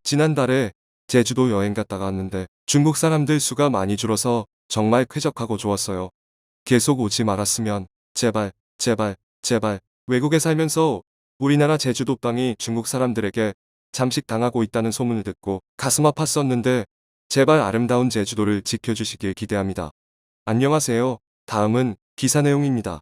지난달에 제주도 여행 갔다가 왔는데 중국 사람들 수가 많이 줄어서 정말 쾌적하고 좋았어요. 계속 오지 말았으면 제발, 제발, 제발. 외국에 살면서 우리나라 제주도 땅이 중국 사람들에게 잠식당하고 있다는 소문을 듣고 가슴 아팠었는데 제발 아름다운 제주도를 지켜주시길 기대합니다. 안녕하세요. 다음은 기사 내용입니다.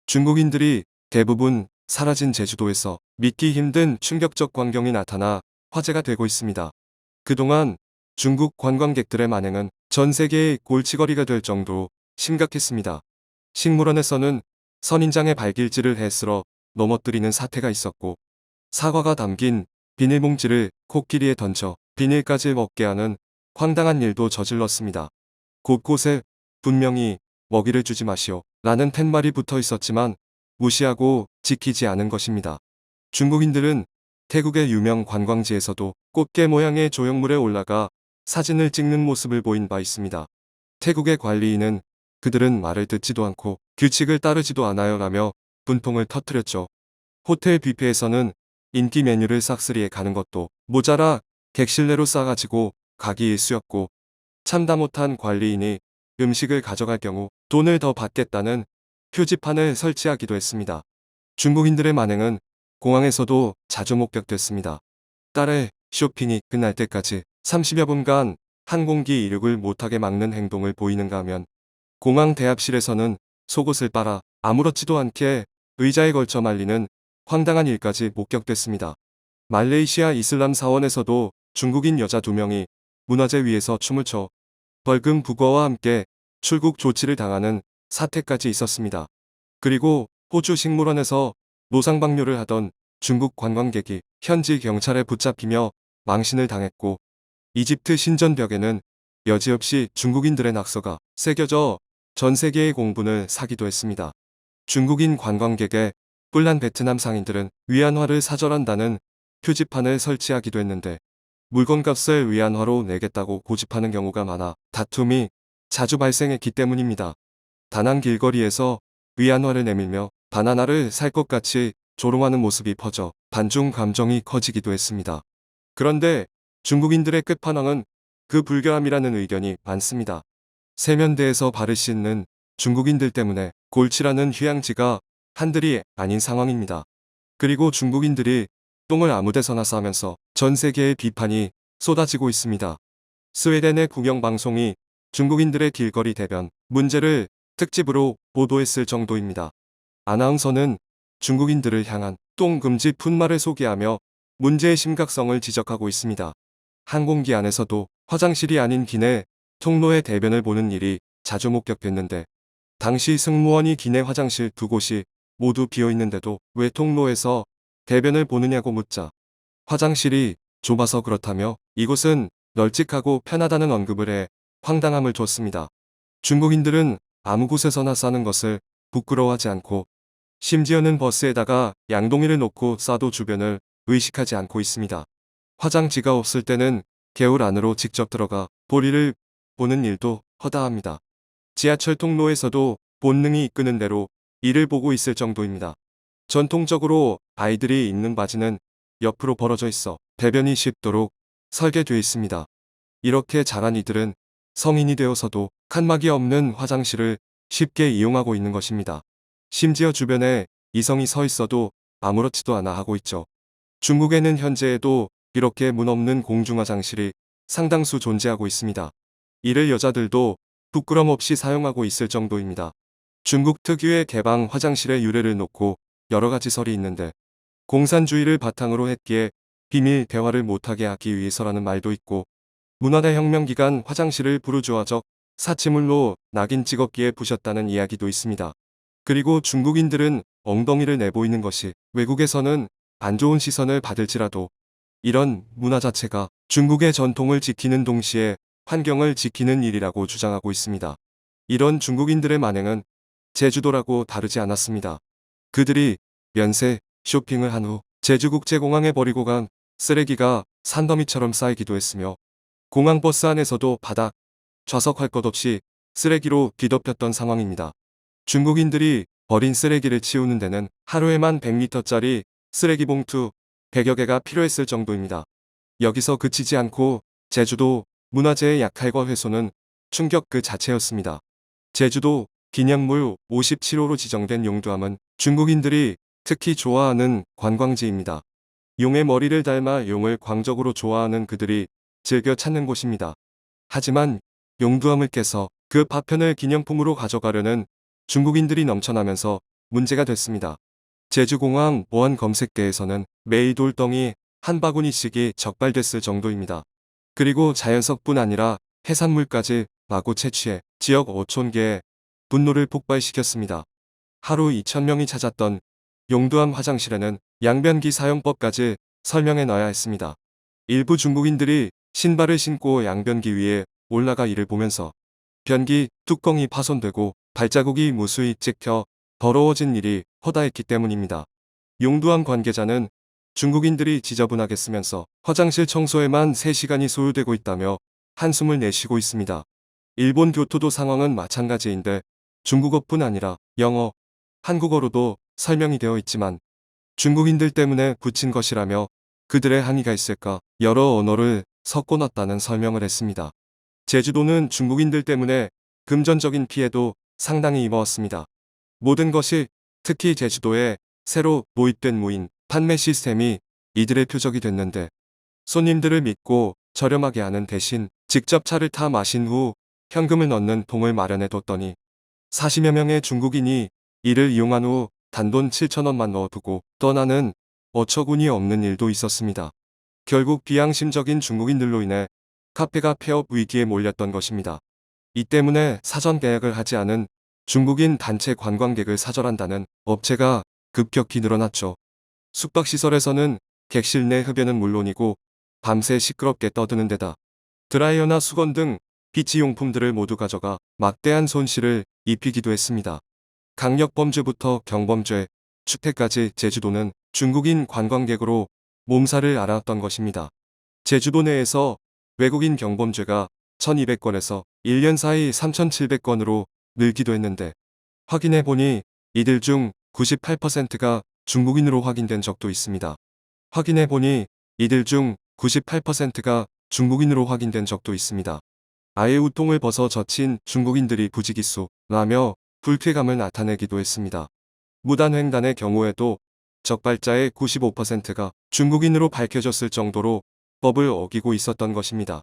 중국인들이 대부분 사라진 제주도에서 믿기 힘든 충격적 광경이 나타나 화제가 되고 있습니다. 그동안 중국 관광객들의 만행은 전 세계의 골칫거리가 될 정도로 심각했습니다. 식물원에서는 선인장의 발길질을 해쓸어 넘어뜨리는 사태가 있었고, 사과가 담긴 비닐봉지를 코끼리에 던져 비닐까지 먹게 하는 황당한 일도 저질렀습니다. 곳곳에 분명히 먹이를 주지 마시오 라는 팻말이 붙어 있었지만 무시하고 지키지 않은 것입니다. 중국인들은 태국의 유명 관광지에서도 꽃게 모양의 조형물에 올라가 사진을 찍는 모습을 보인 바 있습니다. 태국의 관리인은 그들은 말을 듣지도 않고 규칙을 따르지도 않아요 라며 분통을 터뜨렸죠. 호텔 뷔페에서는 인기 메뉴를 싹쓸이해 가는 것도 모자라 객실내로 싸가지고 가기 일쑤였고, 참다 못한 관리인이 음식을 가져갈 경우 돈을 더 받겠다는 표지판을 설치하기도 했습니다. 중국인들의 만행은 공항에서도 자주 목격됐습니다. 딸의 쇼핑이 끝날 때까지 30여 분간 항공기 이륙을 못하게 막는 행동을 보이는가 하면, 공항 대합실에서는 속옷을 빨아 아무렇지도 않게 의자에 걸쳐 말리는 황당한 일까지 목격됐습니다. 말레이시아 이슬람 사원에서도 중국인 여자 2명이 문화재 위에서 춤을 춰 벌금 부과와 함께 출국 조치를 당하는 사태까지 있었습니다. 그리고 호주 식물원에서 노상방뇨를 하던 중국 관광객이 현지 경찰에 붙잡히며 망신을 당했고, 이집트 신전벽에는 여지없이 중국인들의 낙서가 새겨져 전 세계의 공분을 사기도 했습니다. 중국인 관광객의 뿔난 베트남 상인들은 위안화를 사절한다는 표지판을 설치하기도 했는데, 물건값을 위안화로 내겠다고 고집하는 경우가 많아 다툼이 자주 발생했기 때문입니다. 다낭 길거리에서 위안화를 내밀며 바나나를 살 것 같이 조롱하는 모습이 퍼져 반중 감정이 커지기도 했습니다. 그런데 중국인들의 끝판왕은 그 불결함이라는 의견이 많습니다. 세면대에서 발을 씻는 중국인들 때문에 골치라는 휴양지가 한둘이 아닌 상황입니다. 그리고 중국인들이 똥을 아무데서나 싸면서 전 세계의 비판이 쏟아지고 있습니다. 스웨덴의 국영방송이 중국인들의 길거리 대변 문제를 특집으로 보도했을 정도입니다. 아나운서는 중국인들을 향한 똥 금지 푯말을 소개하며 문제의 심각성을 지적하고 있습니다. 항공기 안에서도 화장실이 아닌 기내 통로에 대변을 보는 일이 자주 목격됐는데, 당시 승무원이 기내 화장실 2곳이 모두 비어 있는데도 왜 통로에서 대변을 보느냐고 묻자 화장실이 좁아서 그렇다며 이곳은 널찍하고 편하다는 언급을 해 황당함을 줬습니다. 중국인들은 아무 곳에서나 싸는 것을 부끄러워하지 않고, 심지어는 버스에다가 양동이를 놓고 싸도 주변을 의식하지 않고 있습니다. 화장지가 없을 때는 개울 안으로 직접 들어가 볼일을 보는 일도 허다합니다. 지하철 통로에서도 본능이 이끄는 대로 이를 보고 있을 정도입니다. 전통적으로 아이들이 입는 바지는 옆으로 벌어져 있어 배변이 쉽도록 설계되어 있습니다. 이렇게 자란 이들은 성인이 되어서도 칸막이 없는 화장실을 쉽게 이용하고 있는 것입니다. 심지어 주변에 이성이 서 있어도 아무렇지도 않아 하고 있죠. 중국에는 현재에도 이렇게 문 없는 공중화장실이 상당수 존재하고 있습니다. 이를 여자들도 부끄럼 없이 사용하고 있을 정도입니다. 중국 특유의 개방 화장실의 유래를 놓고 여러 가지 설이 있는데, 공산주의를 바탕으로 했기에 비밀 대화를 못하게 하기 위해서라는 말도 있고, 문화대 혁명 기간 화장실을 부르주아적 사치물로 낙인 찍었기에 부셨다는 이야기도 있습니다. 그리고 중국인들은 엉덩이를 내보이는 것이 외국에서는 안 좋은 시선을 받을지라도 이런 문화 자체가 중국의 전통을 지키는 동시에 환경을 지키는 일이라고 주장하고 있습니다. 이런 중국인들의 만행은 제주도라고 다르지 않았습니다. 그들이 면세 쇼핑을 한 후 제주국제공항에 버리고 간 쓰레기가 산더미처럼 쌓이기도 했으며, 공항버스 안에서도 바닥, 좌석할 것 없이 쓰레기로 뒤덮였던 상황입니다. 중국인들이 버린 쓰레기를 치우는 데는 하루에만 100리터짜리 쓰레기 봉투 100여 개가 필요했을 정도입니다. 여기서 그치지 않고 제주도 문화재의 약할과 훼손은 충격 그 자체였습니다. 제주도 기념물 57호로 지정된 용두암은 중국인들이 특히 좋아하는 관광지입니다. 용의 머리를 닮아 용을 광적으로 좋아하는 그들이 즐겨 찾는 곳입니다. 하지만 용두암을 깨서 그 파편을 기념품으로 가져가려는 중국인들이 넘쳐나면서 문제가 됐습니다. 제주공항 보안 검색대에서는 매일 돌덩이 한 바구니씩이 적발됐을 정도입니다. 그리고 자연석뿐 아니라 해산물까지 마구 채취해 지역 어촌계에 분노를 폭발시켰습니다. 하루 2,000명이 찾았던 용두암 화장실에는 양변기 사용법까지 설명해 놔야 했습니다. 일부 중국인들이 신발을 신고 양변기 위에 올라가 이를 보면서 변기 뚜껑이 파손되고 발자국이 무수히 찍혀 더러워진 일이 허다했기 때문입니다. 용두암 관계자는 중국인들이 지저분하게 쓰면서 화장실 청소에만 3시간이 소요되고 있다며 한숨을 내쉬고 있습니다. 일본 교토도 상황은 마찬가지인데 중국어뿐 아니라 영어, 한국어로도 설명이 되어 있지만 중국인들 때문에 붙인 것이라며 그들의 항의가 있을까 여러 언어를 섞어놨다는 설명을 했습니다. 제주도는 중국인들 때문에 금전적인 피해도 상당히 입어왔습니다. 모든 것이 특히 제주도에 새로 도입된 무인 판매 시스템이 이들의 표적이 됐는데 손님들을 믿고 저렴하게 하는 대신 직접 차를 타 마신 후 현금을 넣는 통을 마련해 뒀더니 40여 명의 중국인이 이를 이용한 후 단돈 7,000원만 넣어두고 떠나는 어처구니 없는 일도 있었습니다. 결국 비양심적인 중국인들로 인해 카페가 폐업 위기에 몰렸던 것입니다. 이 때문에 사전 계약을 하지 않은 중국인 단체 관광객을 사절한다는 업체가 급격히 늘어났죠. 숙박시설에서는 객실 내 흡연은 물론이고 밤새 시끄럽게 떠드는 데다 드라이어나 수건 등 비치용품들을 모두 가져가 막대한 손실을 입히기도 했습니다. 강력범죄부터 경범죄, 추태까지 제주도는 중국인 관광객으로 몸살을 앓았던 것입니다. 제주도 내에서 외국인 경범죄가 1200건에서 1년 사이 3700건으로 늘기도 했는데 확인해보니 이들 중 98%가 중국인으로 확인된 적도 있습니다. 확인해보니 이들 중 98%가 중국인으로 확인된 적도 있습니다. 아예 우통을 벗어 젖힌 중국인들이 부지기수라며 불쾌감을 나타내기도 했습니다. 무단횡단의 경우에도 적발자의 95%가 중국인으로 밝혀졌을 정도로 법을 어기고 있었던 것입니다.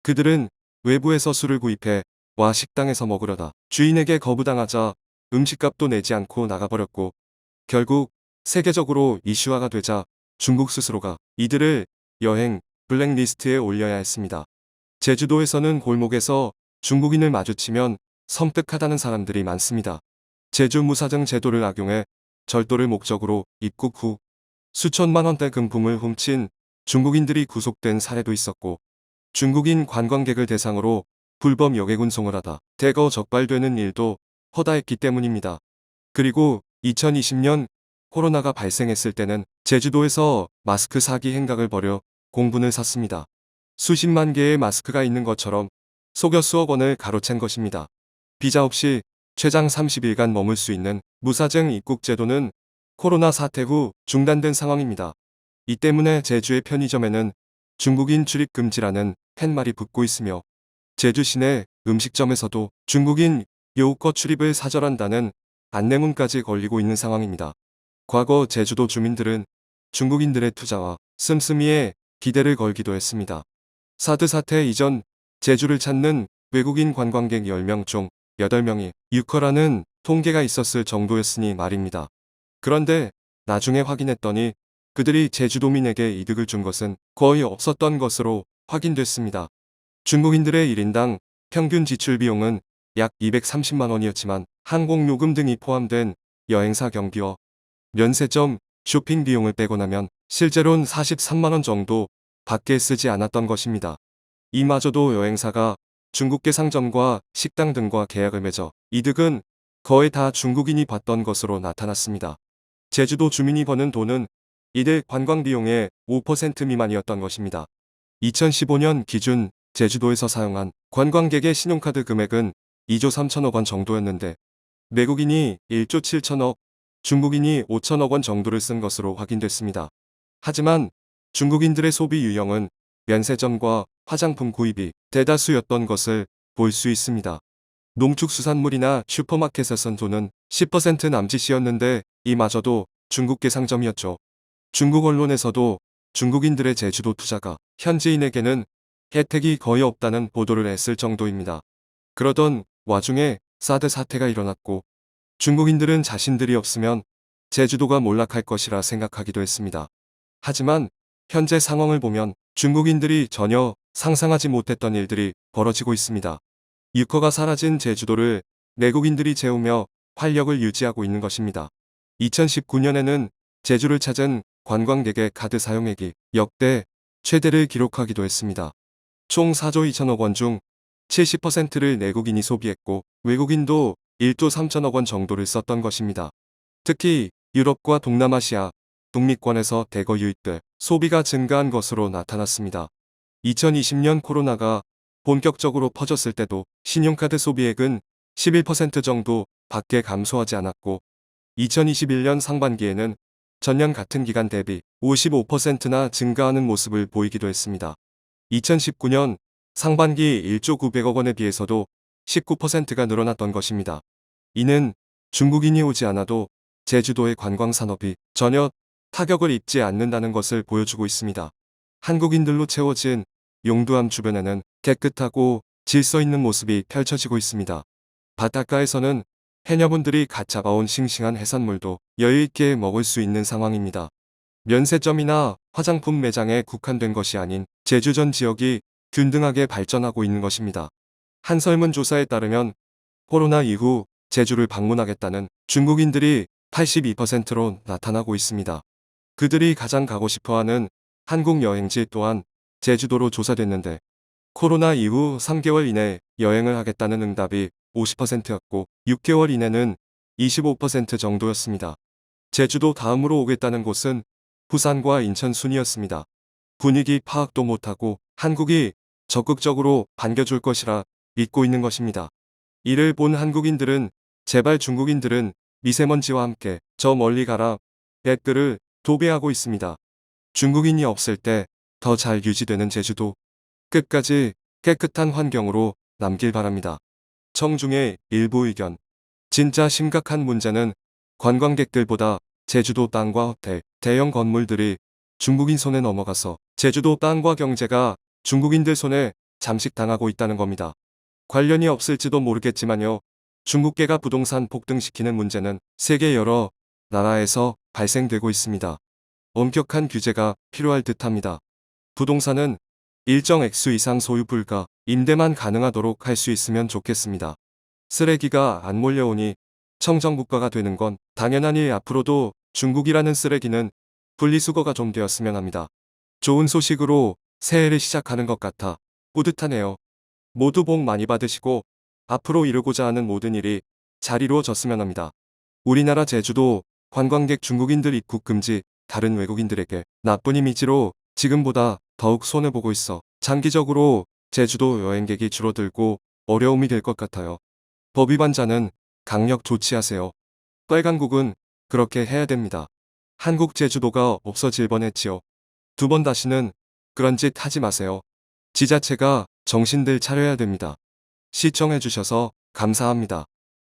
그들은 외부에서 술을 구입해 와 식당에서 먹으려다 주인에게 거부당하자 음식값도 내지 않고 나가버렸고 결국 세계적으로 이슈화가 되자 중국 스스로가 이들을 여행 블랙리스트에 올려야 했습니다. 제주도에서는 골목에서 중국인을 마주치면 섬뜩하다는 사람들이 많습니다. 제주 무사증 제도를 악용해 절도를 목적으로 입국 후 수천만 원대 금품을 훔친 중국인들이 구속된 사례도 있었고 중국인 관광객을 대상으로 불법 여객운송을 하다 대거 적발되는 일도 허다했기 때문입니다. 그리고 2020년 코로나가 발생했을 때는 제주도에서 마스크 사기 행각을 벌여 공분을 샀습니다. 수십만 개의 마스크가 있는 것처럼 속여 수억 원을 가로챈 것입니다. 비자 없이 최장 30일간 머물 수 있는 무사증 입국 제도는 코로나 사태 후 중단된 상황입니다. 이 때문에 제주의 편의점에는 중국인 출입 금지라는 팻말이 붙고 있으며 제주 시내 음식점에서도 중국인 요우껏 출입을 사절한다는 안내문까지 걸리고 있는 상황입니다. 과거 제주도 주민들은 중국인들의 투자와 씀씀이에 기대를 걸기도 했습니다. 사드 사태 이전 제주를 찾는 외국인 관광객 10명 중 8명이 유커라는 통계가 있었을 정도였으니 말입니다. 그런데 나중에 확인했더니 그들이 제주도민에게 이득을 준 것은 거의 없었던 것으로 확인됐습니다. 중국인들의 1인당 평균 지출 비용은 약 230만 원이었지만 항공요금 등이 포함된 여행사 경비와 면세점, 쇼핑 비용을 빼고 나면 실제로는 43만 원 정도 밖에 쓰지 않았던 것입니다. 이마저도 여행사가 중국계 상점과 식당 등과 계약을 맺어 이득은 거의 다 중국인이 봤던 것으로 나타났습니다. 제주도 주민이 버는 돈은 이들 관광비용의 5% 미만이었던 것입니다. 2015년 기준 제주도에서 사용한 관광객의 신용카드 금액은 2조 3천억 원 정도였는데 외국인이 1조 7천억, 중국인이 5천억 원 정도를 쓴 것으로 확인됐습니다. 하지만 중국인들의 소비 유형은 면세점과 화장품 구입이 대다수였던 것을 볼 수 있습니다. 농축수산물이나 슈퍼마켓에선 돈은 10% 남짓이었는데 이마저도 중국계 상점이었죠. 중국 언론에서도 중국인들의 제주도 투자가 현지인에게는 혜택이 거의 없다는 보도를 했을 정도입니다. 그러던 와중에 사드 사태가 일어났고 중국인들은 자신들이 없으면 제주도가 몰락할 것이라 생각하기도 했습니다. 하지만 현재 상황을 보면 중국인들이 전혀 상상하지 못했던 일들이 벌어지고 있습니다. 유커가 사라진 제주도를 내국인들이 채우며 활력을 유지하고 있는 것입니다. 2019년에는 제주를 찾은 관광객의 카드 사용액이 역대 최대를 기록하기도 했습니다. 총 4조 2천억 원 중 70%를 내국인이 소비했고 외국인도 1조 3천억 원 정도를 썼던 것입니다. 특히 유럽과 동남아시아, 북미권에서 대거 유입돼 소비가 증가한 것으로 나타났습니다. 2020년 코로나가 본격적으로 퍼졌을 때도 신용카드 소비액은 11% 정도 밖에 감소하지 않았고 2021년 상반기에는 전년 같은 기간 대비 55%나 증가하는 모습을 보이기도 했습니다. 2019년 상반기 1조 900억 원에 비해서도 19%가 늘어났던 것입니다. 이는 중국인이 오지 않아도 제주도의 관광산업이 전혀 타격을 입지 않는다는 것을 보여주고 있습니다. 한국인들로 채워진 용두암 주변에는 깨끗하고 질서 있는 모습이 펼쳐지고 있습니다. 바닷가에서는 해녀분들이 갓 잡아온 싱싱한 해산물도 여유있게 먹을 수 있는 상황입니다. 면세점이나 화장품 매장에 국한된 것이 아닌 제주 전 지역이 균등하게 발전하고 있는 것입니다. 한 설문조사에 따르면 코로나 이후 제주를 방문하겠다는 중국인들이 82%로 나타나고 있습니다. 그들이 가장 가고 싶어하는 한국 여행지 또한 제주도로 조사됐는데 코로나 이후 3개월 이내 여행을 하겠다는 응답이 50%였고 6개월 이내는 25% 정도였습니다. 제주도 다음으로 오겠다는 곳은 부산과 인천 순이었습니다. 분위기 파악도 못하고 한국이 적극적으로 반겨줄 것이라 믿고 있는 것입니다. 이를 본 한국인들은 제발 중국인들은 미세먼지와 함께 저 멀리 가라 댓글을 도배하고 있습니다. 중국인이 없을 때 더 잘 유지되는 제주도 끝까지 깨끗한 환경으로 남길 바랍니다. 청중의 일부 의견. 진짜 심각한 문제는 관광객들보다 제주도 땅과 호텔, 대형 건물들이 중국인 손에 넘어가서 제주도 땅과 경제가 중국인들 손에 잠식당하고 있다는 겁니다. 관련이 없을지도 모르겠지만요. 중국계가 부동산 폭등시키는 문제는 세계 여러 나라에서 발생되고 있습니다. 엄격한 규제가 필요할 듯합니다. 부동산은 일정 액수 이상 소유 불가, 임대만 가능하도록 할 수 있으면 좋겠습니다. 쓰레기가 안 몰려오니 청정국가가 되는 건 당연하니 앞으로도 중국이라는 쓰레기는 분리수거가 좀 되었으면 합니다. 좋은 소식으로 새해를 시작하는 것 같아 뿌듯하네요. 모두 복 많이 받으시고 앞으로 이루고자 하는 모든 일이 잘 이루어졌으면 합니다. 우리나라 제주도 관광객 중국인들 입국 금지, 다른 외국인들에게 나쁜 이미지로 지금보다 더욱 손해보고 있어 장기적으로 제주도 여행객이 줄어들고 어려움이 될 것 같아요. 법 위반자는 강력 조치하세요. 빨간국은 그렇게 해야 됩니다. 한국 제주도가 없어질 뻔했지요. 2번 다시는 그런 짓 하지 마세요. 지자체가 정신들 차려야 됩니다. 시청해주셔서 감사합니다.